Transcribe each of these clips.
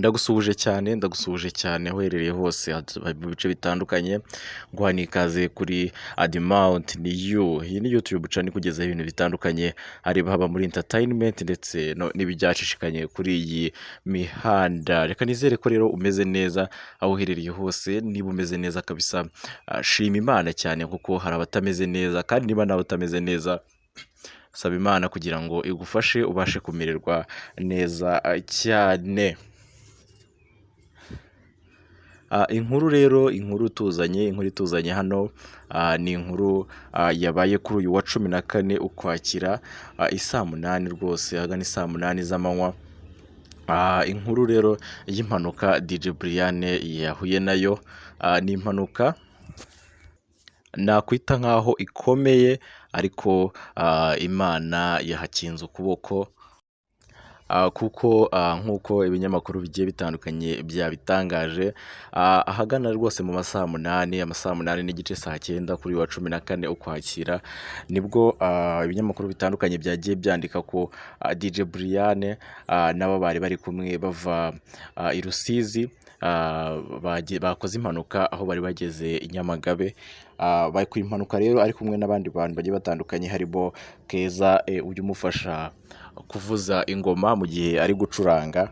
Ndagusuhuje cyane aho uherereye hose mu bice bitandukanye, nguha n'ikaze kuri Admount ni you. Iyi ni YouTube channel ikugezaho ibintu bitandukanye, haba muri entertainment ndetse n'ibyacishikanye kuri iyi mihanda. Reka nizere ko rero umeze neza aho uherereye hose. Niba umeze neza kabisa, shima Imana cyane kuko hari abatameze neza, kandi niba nawe utameze neza, saba Imana kugira ngo igufashe ubashe kumererwa neza cyane. Inkuru ituzanye hano, ni inkuru yabaye kuri uyu wa 14 Ukwakira, isaa 8 rwose, ahagana isaa 8 z'amanywa. Inkuru rero y'impanuka DJ Brian yahuye nayo. Ni impanuka nakwita nkaho ikomeye, ariko Imana yahakinze ukuboko. Kuko nk'uko ibinyamakuru bigiye bitandukanye byabitangaje, ahagana rwose mu masaha 8 n'igice, saa 9 kuri wa 14 Ukwakira, nibwo ibinyamakuru bitandukanye byagiye byandika ko DJ Brian nabo bari kumwe bava i Rusizi, bakoze impanuka aho bari bageze i Nyamagabe. Bari ku impanuka rero ari kumwe n'abandi bantu bagiye batandukanye, harimo Keza ujya umufasha kuvuza ingoma mu gihe ari gucuranga.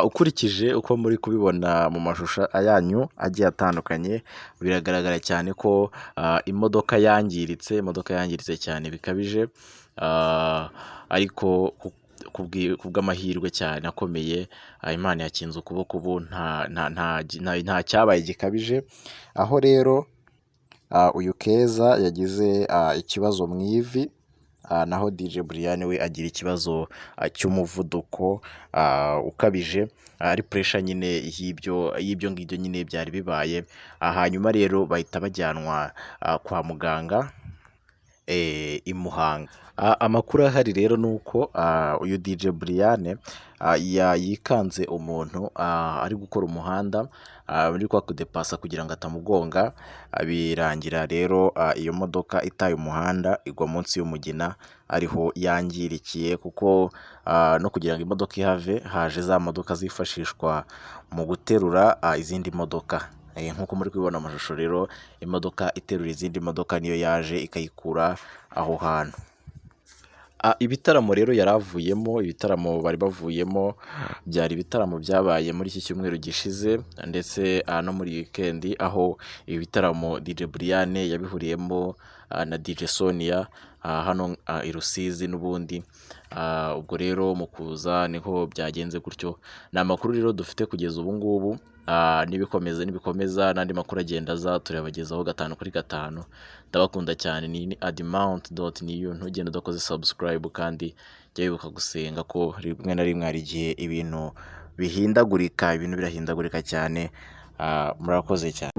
Ukurikije uko muri kubibona mu mashusho yanyu agiye atandukanye, biragaragara cyane ko imodoka yangiritse cyane bikabije, ariko kubw'amahirwe cyane akomeye, Imana yakinze ukuboko, ubu nta cyabaye gikabije. Aho rero uyu Keza yagize ikibazo mu ivi, naho DJ Brian we agira ikibazo cy'umuvuduko ukabije, ari pressure nyine y'ibyo ngibyo nyine byari bibaye. Hanyuma rero bahita bajyanwa kwa muganga i Muhanga. Amakuru ahari rero ni uko uyu DJ Brian yikanze umuntu ari gukora umuhanda, ari kwa kudepasa kugira ngo atamugonga. Birangira rero iyo modoka itaye umuhanda, igwa munsi y'umugina, ariho yangirikiye. Kuko no kugira ngo imodoka ihave, haje za modoka zifashishwa mu guterura izindi modoka. Nk'uko muri kubibona amashusho rero, imodoka iterura izindi modoka niyo yaje ikayikura aho hantu. Ibitaramo rero ibitaramo bari bavuyemo, byari ibitaramo byabaye muri iki cyumweru gishize ndetse no muri weekend, aho ibi bitaramo DJ Brian yabihuriyemo na DJ Sonia hano i Rusizi n'ubundi. Ubwo rero mu kuza niho byagenze gutyo. Ni amakuru rero dufite kugeza ubu ngubu. Nibikomeza n'andi makuru agenda aza, turabagezaho 5 kuri 5. Ndabakunda cyane. Ni Admount.new. Ntugende udakoze subscribe, kandi jya wibuka gusenga ko rimwe na rimwe hari igihe ibintu birahindagurika cyane. Murakoze cyane.